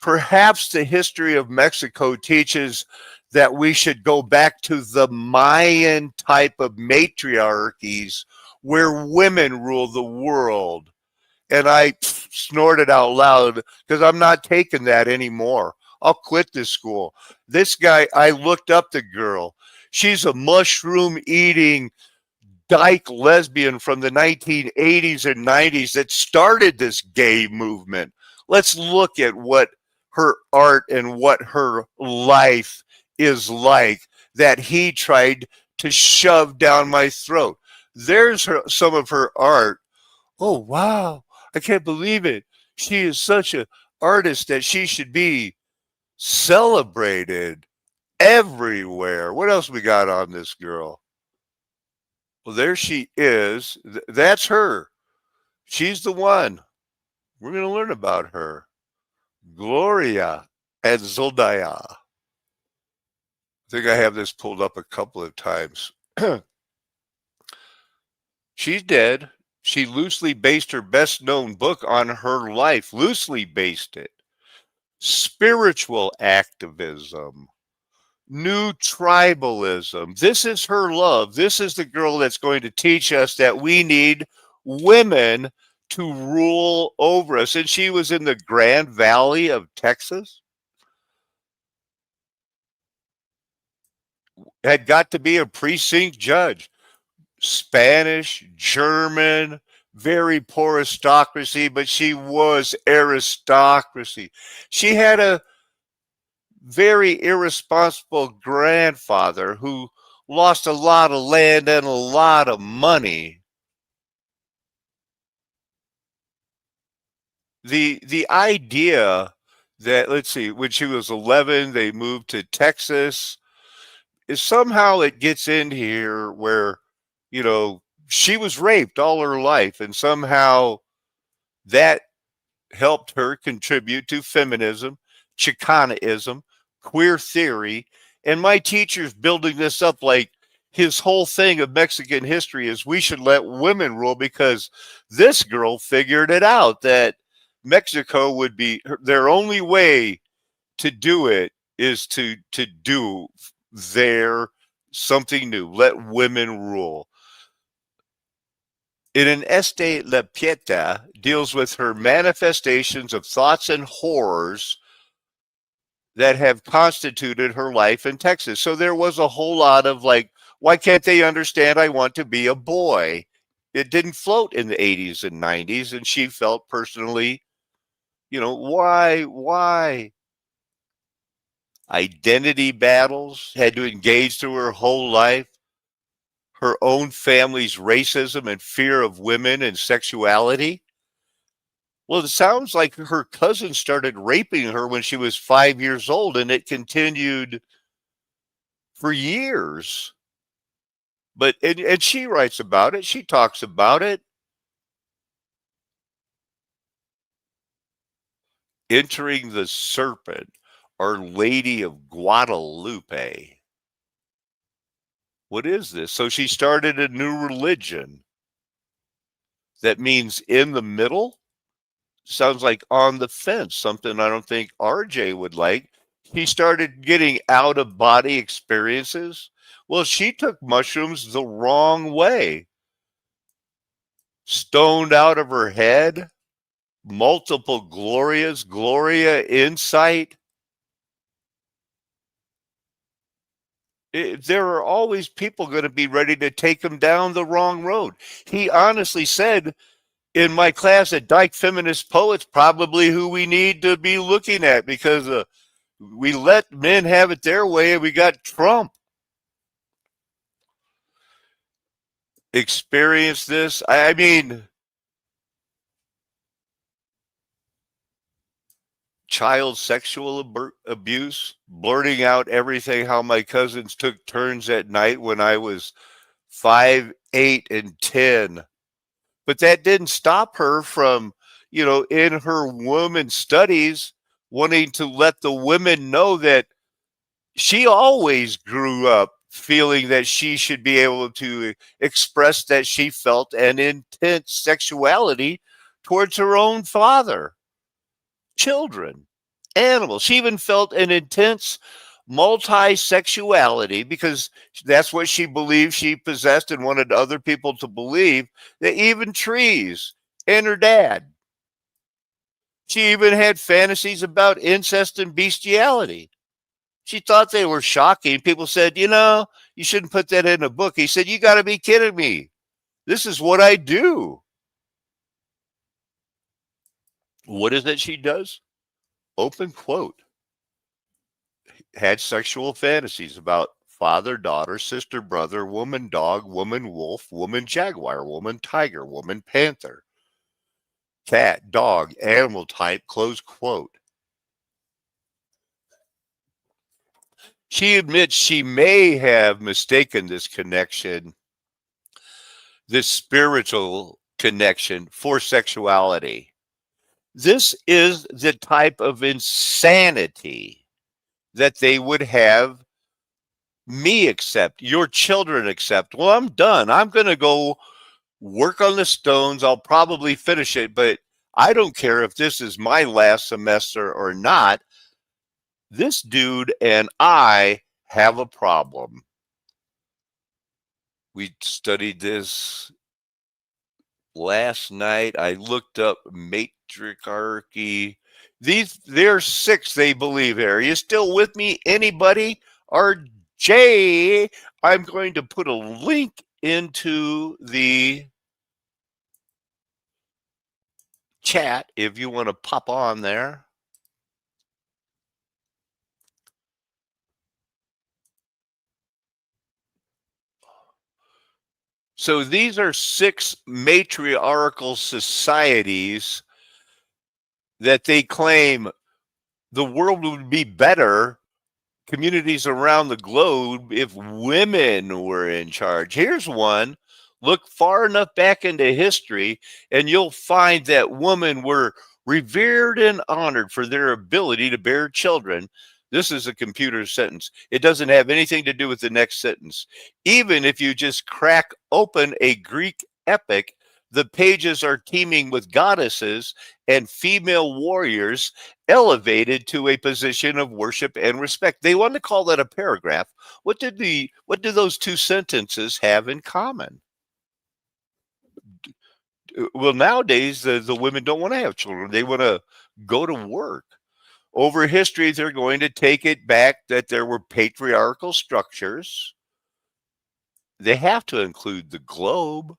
perhaps the history of Mexico teaches that we should go back to the Mayan type of matriarchies where women rule the world. And I snorted out loud because I'm not taking that anymore. I'll quit this school. This guy, I looked up the girl. She's a mushroom eating dyke lesbian from the 1980s and 90s that started this gay movement. Let's look at what her art and what her life is like that he tried to shove down my throat. There's some of her art. Oh, wow. I can't believe it. She is such an artist that she should be celebrated everywhere. What else we got on this girl? Well, there she is. That's her. She's the one. We're going to learn about her. Gloria and Zoldaya. think I have this pulled up a couple of times. She's dead. She loosely based her best known book on her life, loosely based it. Spiritual activism, new tribalism. This is her love. This is the girl that's going to teach us that we need women to rule over us. And she was in the Grand Valley of Texas. Had got to be a precinct judge. Spanish, German, very poor aristocracy, but she was aristocracy. She had a very irresponsible grandfather who lost a lot of land and a lot of money. The idea that, let's see, when she was 11, they moved to Texas, is somehow it gets in here where, you know, she was raped all her life, and somehow that helped her contribute to feminism, Chicanaism, queer theory. And my teacher's building this up like his whole thing of Mexican history is we should let women rule, because this girl figured it out that Mexico would be their only way to do it is to do their something new, let women rule. In an essay, La Pieta deals with her manifestations of thoughts and horrors that have constituted her life in Texas. So there was a whole lot of like, why can't they understand I want to be a boy? It didn't float in the 80s and 90s, and she felt personally, you know, why? Identity battles, had to engage through her whole life. Her own family's racism and fear of women and sexuality. Well, it sounds like her cousin started raping her when she was 5 years old, and it continued for years. But and she writes about it. She talks about it. Entering the Serpent, Our Lady of Guadalupe. What is this? So she started a new religion that means in the middle. Sounds like on the fence, something I don't think RJ would like. He started getting out of body experiences. Well, she took mushrooms the wrong way. Stoned out of her head, multiple Gloria insight. There are always people going to be ready to take him down the wrong road. He honestly said in my class at Dyke Feminist Poets, probably who we need to be looking at, because we let men have it their way and we got Trump. Experience this. I mean, child sexual abuse, blurting out everything, how my cousins took turns at night when I was 5, 8, and 10. But that didn't stop her from, you know, in her woman studies, wanting to let the women know that she always grew up feeling that she should be able to express that she felt an intense sexuality towards her own father, children, animals. She even felt an intense multi-sexuality, because that's what she believed she possessed and wanted other people to believe, that even trees and her dad. She even had fantasies about incest and bestiality. She thought they were shocking. People said, you know, you shouldn't put that in a book. He said, you got to be kidding me. This is what I do. What is it she does? Open quote. Had sexual fantasies about father, daughter, sister, brother, woman, dog, woman, wolf, woman, jaguar, woman, tiger, woman, panther, cat, dog, animal type, close quote. She admits she may have mistaken this connection, this spiritual connection, for sexuality. This is the type of insanity that they would have me accept, your children accept. Well, I'm done. I'm going to go work on the stones. I'll probably finish it, but I don't care if this is my last semester or not. This dude and I have a problem. We studied this last night. I looked up matriarchy. There's 6 they believe here. Are you still with me? Anybody? RJ, I'm going to put a link into the chat if you want to pop on there. So these are 6 matriarchal societies that they claim the world would be better, communities around the globe, if women were in charge. Here's one. Look far enough back into history, and you'll find that women were revered and honored for their ability to bear children. This is a computer sentence. It doesn't have anything to do with the next sentence. Even if you just crack open a Greek epic, the pages are teeming with goddesses and female warriors elevated to a position of worship and respect. They want to call that a paragraph. What do those 2 sentences have in common? Well, nowadays the women don't want to have children. They want to go to work. Over history, they're going to take it back that there were patriarchal structures. They have to include the globe.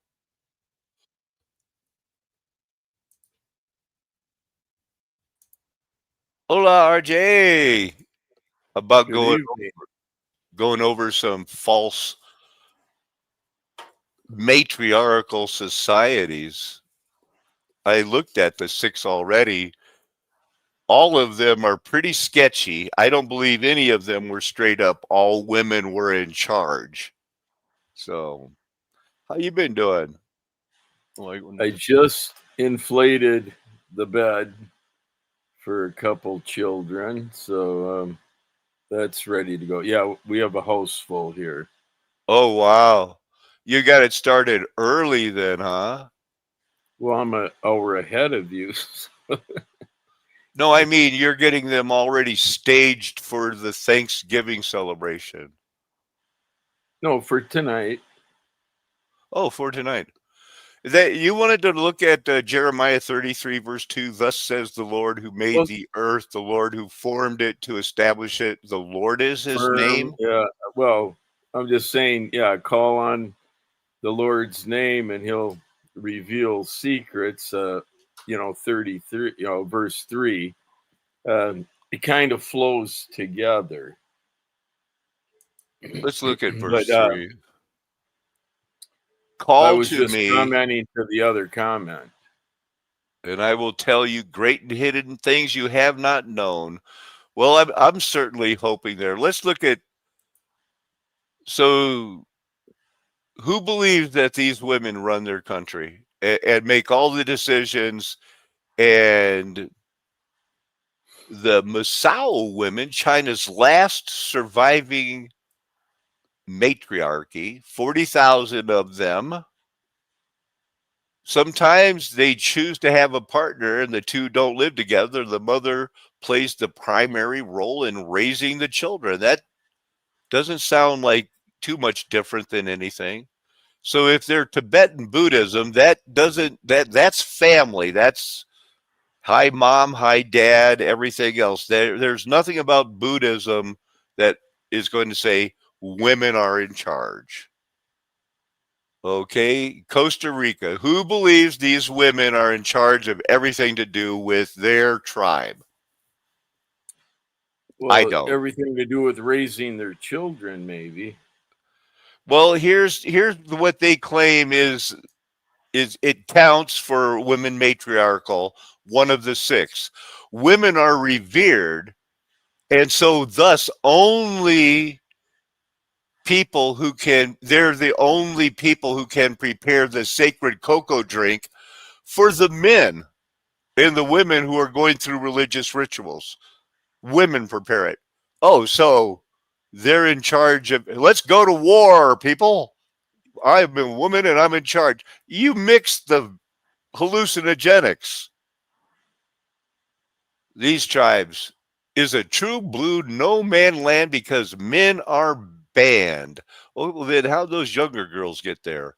Hola, RJ. About going over some false matriarchal societies. I looked at the 6 already. All of them are pretty sketchy. I don't believe any of them were straight up all women were in charge. So, how you been doing? I just inflated the bed for a couple children, so that's ready to go. Yeah, we have a house full here. Oh, wow. You got it started early then, huh? Well, I'm an hour ahead of you. No, I mean, you're getting them already staged for the Thanksgiving celebration. No, for tonight. Oh, for tonight. That you wanted to look at Jeremiah 33 verse 2. Thus says the Lord who made the earth, the Lord who formed it to establish it. The Lord is his name. Yeah. Well, I'm just saying, yeah, call on the Lord's name and he'll reveal secrets. 33, verse 3. It kind of flows together. Let's look at verse 3. Call I was to just me, commenting to the other comment. And I will tell you great and hidden things you have not known. Well, I'm certainly hoping there. Let's look at, so who believes that these women run their country and make all the decisions, and the Masao women, China's last surviving matriarchy, 40,000 of them. Sometimes they choose to have a partner and the 2 don't live together. The mother plays the primary role in raising the children. That doesn't sound like too much different than anything. So if they're Tibetan Buddhism, that's family. That's hi mom, hi dad, everything else. There's nothing about Buddhism that is going to say women are in charge. Okay, Costa Rica. Who believes these women are in charge of everything to do with their tribe? Well, I don't. Everything to do with raising their children, maybe. Well, here's what they claim is it counts for women matriarchal, one of the 6. Women are revered, and so thus only people who can, they're the only people who can prepare the sacred cocoa drink for the men and the women who are going through religious rituals. Women prepare it. Oh, so They're in charge of, let's go to war, people. I'm a woman and I'm in charge. You mix the hallucinogenics. These tribes is a true blue no man land because men are banned. Oh, well, then how those younger girls get there?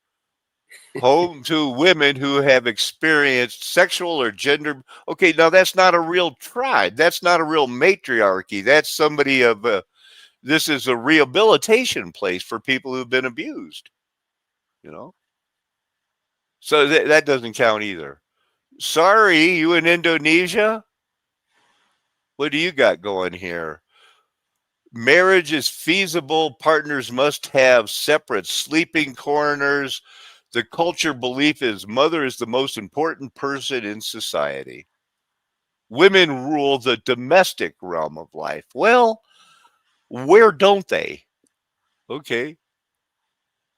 Home to women who have experienced sexual or gender. Okay, now that's not a real tribe. That's not a real matriarchy. That's somebody of a. This is a rehabilitation place for people who've been abused. You know, so that doesn't count either. Sorry, you in Indonesia. What do you got going here? Marriage is feasible. Partners must have separate sleeping corners. The culture belief is mother is the most important person in society. Women rule the domestic realm of life. Well, where don't they? Okay,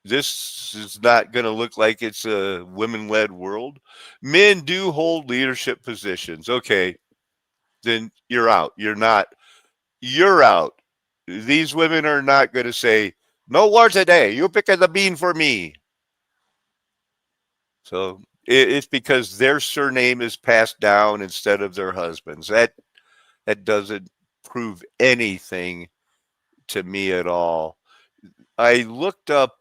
this is not going to look like it's a women led world. Men do hold leadership positions. Okay, then you're out. You're out. These women are not going to say, no war today. You pick the bean for me. So it's because their surname is passed down instead of their husband's. That doesn't prove anything to me at all. I looked up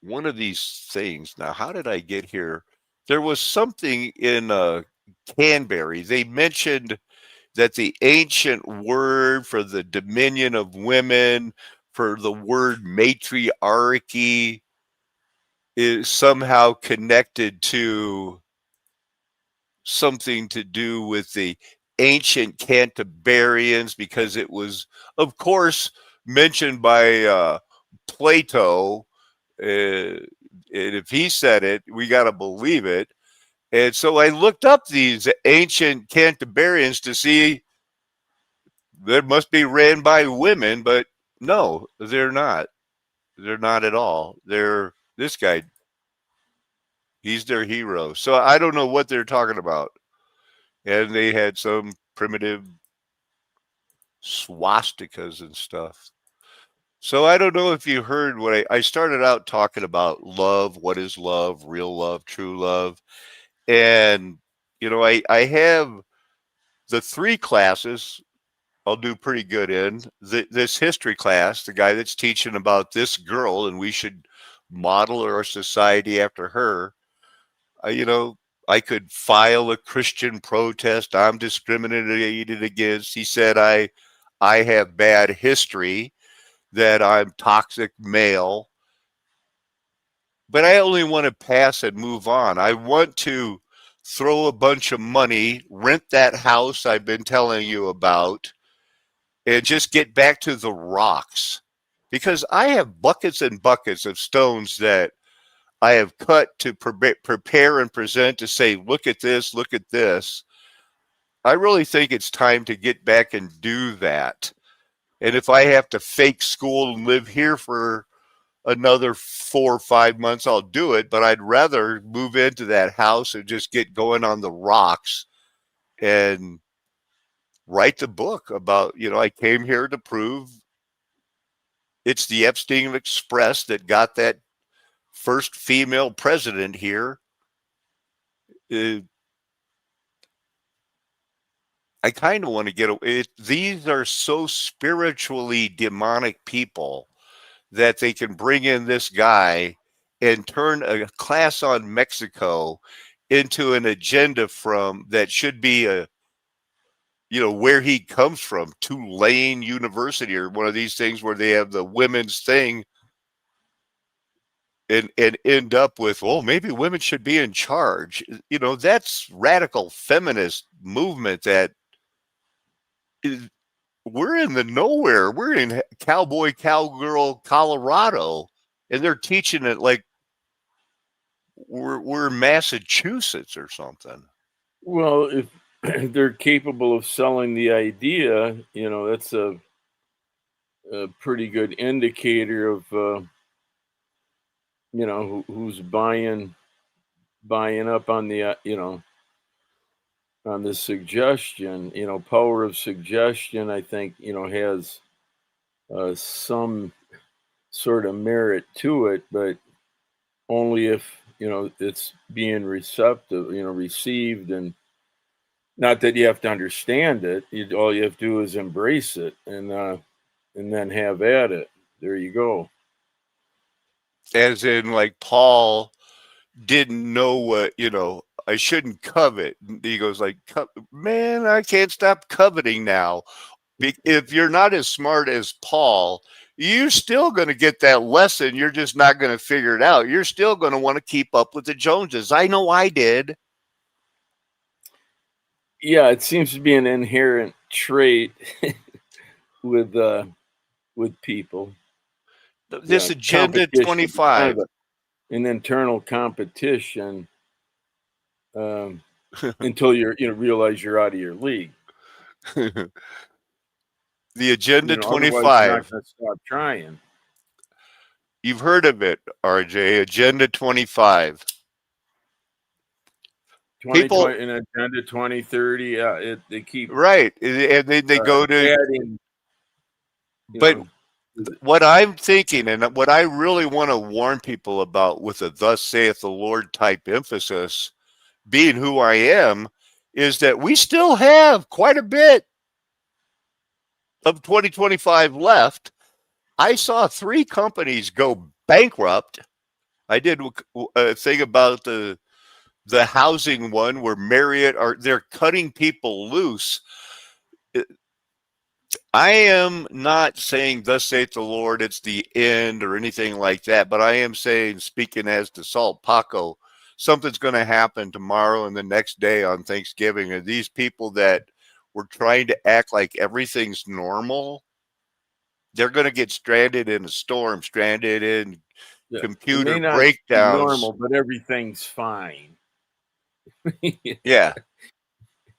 one of these things. Now, how did I get here? There was something in Canberry. They mentioned that the ancient word for the dominion of women, for the word matriarchy, is somehow connected to something to do with the ancient Canterburyans because it was, of course, mentioned by Plato. And if he said it, we got to believe it. And so I looked up these ancient Canterburyans to see they must be ran by women, but no, they're not. They're not at all. They're this guy. He's their hero. So I don't know what they're talking about. And they had some primitive swastikas and stuff. So I don't know if you heard what I started out talking about love, what is love, real love, true love. And, I have the three classes I'll do pretty good in. This history class, the guy that's teaching about this girl, and we should model our society after her. I, you know, I could file a Christian protest. I'm discriminated against. He said I have bad history, that I'm toxic male, but I only want to pass and move on. I want to throw a bunch of money, rent that house I've been telling you about, and just get back to the rocks. Because I have buckets and buckets of stones that I have cut to prepare and present to say, look at this, look at this. I really think it's time to get back and do that. And if I have to fake school and live here for another 4 or 5 months, I'll do it. But I'd rather move into that house and just get going on the rocks and write the book about, I came here to prove it's the Epstein Express that got that first female president here. Uh, I kind of want to get away. These are so spiritually demonic people that they can bring in this guy and turn a class on Mexico into an agenda from that should be where he comes from, Tulane University or one of these things where they have the women's thing and end up with, well, maybe women should be in charge. That's radical feminist movement that is, we're in the nowhere. We're in cowboy, cowgirl, Colorado, and they're teaching it like we're Massachusetts or something. Well, if they're capable of selling the idea, that's a pretty good indicator of who's buying up on the on the suggestion, power of suggestion, I think, has some sort of merit to it, but only if, it's being received, and not that you have to understand it. All you have to do is embrace it, and then have at it. There you go. As in, like, Paul didn't know what, I shouldn't covet. He goes like, man, I can't stop coveting now. If you're not as smart as Paul, you're still going to get that lesson. You're just not going to figure it out. You're still going to want to keep up with the Joneses. I know I did. Yeah, it seems to be an inherent trait with people. This Agenda Competition, 25. an internal competition, until you realize you're out of your league. The Agenda Otherwise, you're not 25. going to stop trying. You've heard of it, RJ. Agenda 25. 2020 and Agenda 2030. Yeah, they keep right, and then they go to adding. But what I'm thinking, and what I really want to warn people about with a "Thus saith the Lord" type emphasis, being who I am, is that we still have quite a bit of 2025 left. I saw 3 companies go bankrupt. I did a thing about the housing one where Marriott they're cutting people loose. I am not saying "Thus saith the Lord" it's the end or anything like that, but I am saying, speaking as to Salt Paco, something's going to happen tomorrow and the next day on Thanksgiving. And these people that were trying to act like everything's normal, they're going to get stranded in a storm, stranded in computer it may not breakdowns. be normal, but everything's fine. Yeah.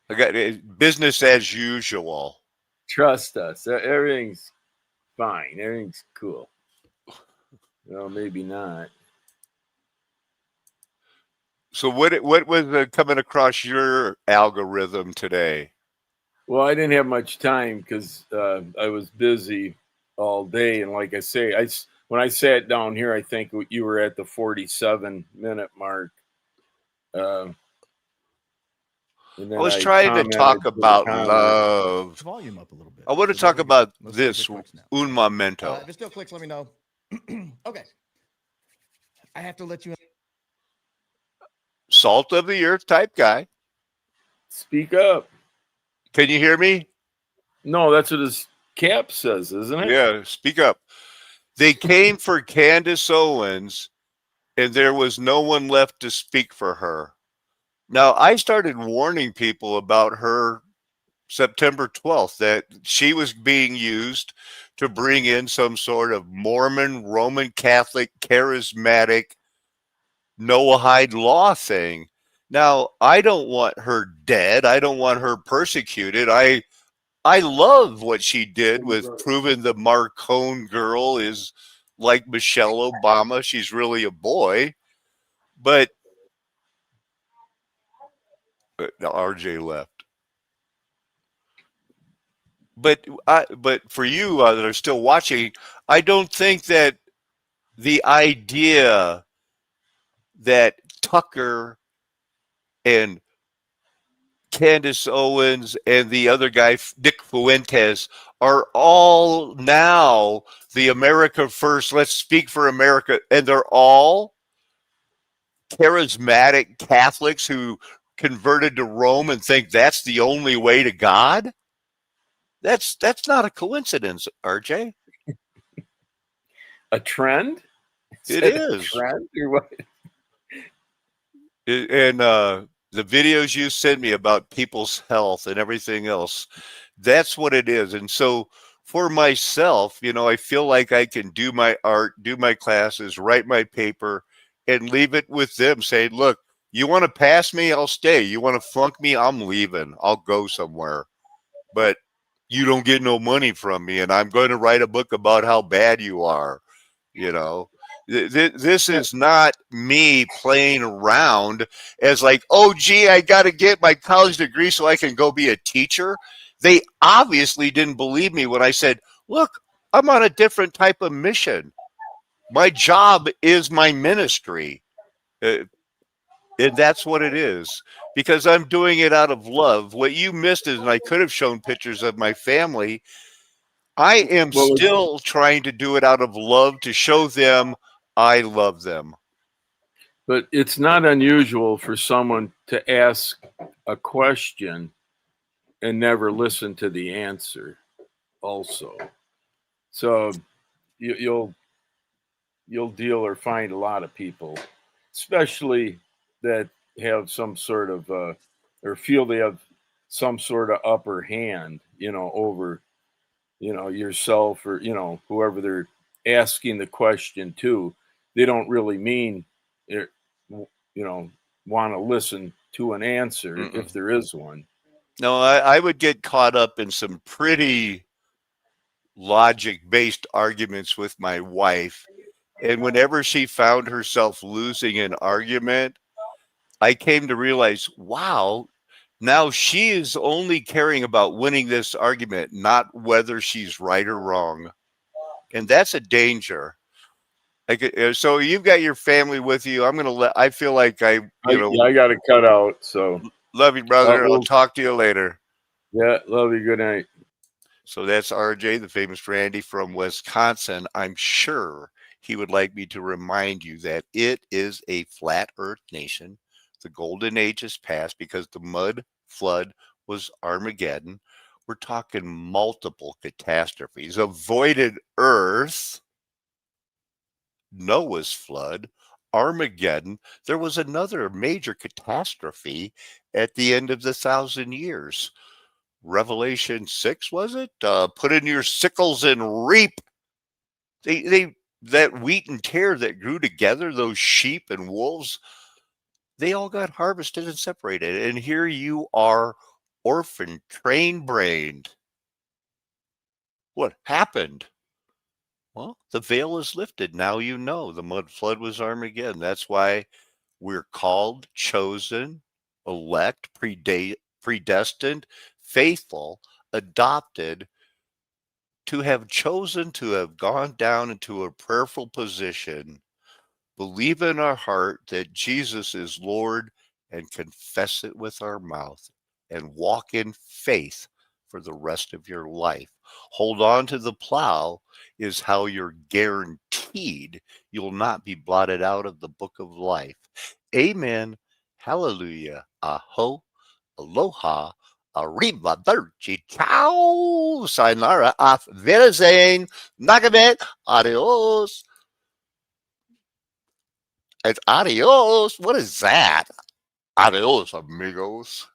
I got business as usual. Trust us. Everything's fine. Everything's cool. Well, maybe not. So what was coming across your algorithm today? Well, I didn't have much time because I was busy all day, and like I say, when I sat down here, I think you were at the 47-minute mark. And then I was trying to talk about love. Volume up a little bit. I want to talk about this un momento. If it still clicks, let me know. Okay. I have to let you. Salt of the earth type guy. Speak up. Can you hear me? No, that's what his cap says, isn't it? Yeah, speak up. They came for Candace Owens, and there was no one left to speak for her. Now, I started warning people about her September 12th, that she was being used to bring in some sort of Mormon, Roman Catholic, charismatic, Noahide law thing. Now, I don't want her dead. I don't want her persecuted. I love what she did with proving the Marcone girl is like Michelle Obama. She's really a boy. But RJ left. But for you that are still watching, I don't think that the idea that Tucker and Candace Owens and the other guy, Nick Fuentes, are all now the America First, let's speak for America, and they're all charismatic Catholics who converted to Rome and think that's the only way to God. That's not a coincidence, RJ. A trend? It is. Trend or what? And the videos you send me about people's health and everything else, that's what it is. And so for myself, I feel like I can do my art, do my classes, write my paper, and leave it with them saying, look, you want to pass me, I'll stay. You want to flunk me, I'm leaving. I'll go somewhere. But you don't get no money from me, and I'm going to write a book about how bad you are. This is not me playing around as like, oh, gee, I got to get my college degree so I can go be a teacher. They obviously didn't believe me when I said, look, I'm on a different type of mission. My job is my ministry. And that's what it is, because I'm doing it out of love. What you missed is, and I could have shown pictures of my family, I am Well, still trying to do it out of love to show them I love them. but it's not unusual for someone to ask a question and never listen to the answer also. So you'll deal or find a lot of people, especially that have some sort of or feel they have some sort of upper hand, over, yourself or, whoever they're asking the question to. They don't really mean, want to listen to an answer if there is one. No, I would get caught up in some pretty logic-based arguments with my wife. And whenever she found herself losing an argument, I came to realize, wow, now she is only caring about winning this argument, not whether she's right or wrong. And that's a danger. So you've got your family with you. I feel like I got to cut out. So love you, brother. I'll talk to you later. Yeah, love you. Good night. So that's RJ, the famous Randy from Wisconsin. I'm sure he would like me to remind you that it is a flat earth nation. The golden age is past because the mud flood was Armageddon. We're talking multiple catastrophes. Avoided Earth, Noah's flood, Armageddon. There was another major catastrophe at the end of the 1,000 years. Revelation 6, was it? Put in your sickles and reap. That wheat and tare that grew together, those sheep and wolves, they all got harvested and separated. And here you are, orphan, train-brained. What happened? Well, the veil is lifted. Now you know the mud flood was Armageddon. That's why we're called, chosen, elect, predestined, faithful, adopted, to have chosen to have gone down into a prayerful position, believe in our heart that Jesus is Lord, and confess it with our mouth, and walk in faith for the rest of your life. Hold on to the plow is how you're guaranteed you'll not be blotted out of the book of life. Amen. Hallelujah. Aho. Aloha. Arrivederci. Ciao. Sayonara. Auf Wiedersehen. Nagamet. Adios. It's adios. What is that? Adios, amigos.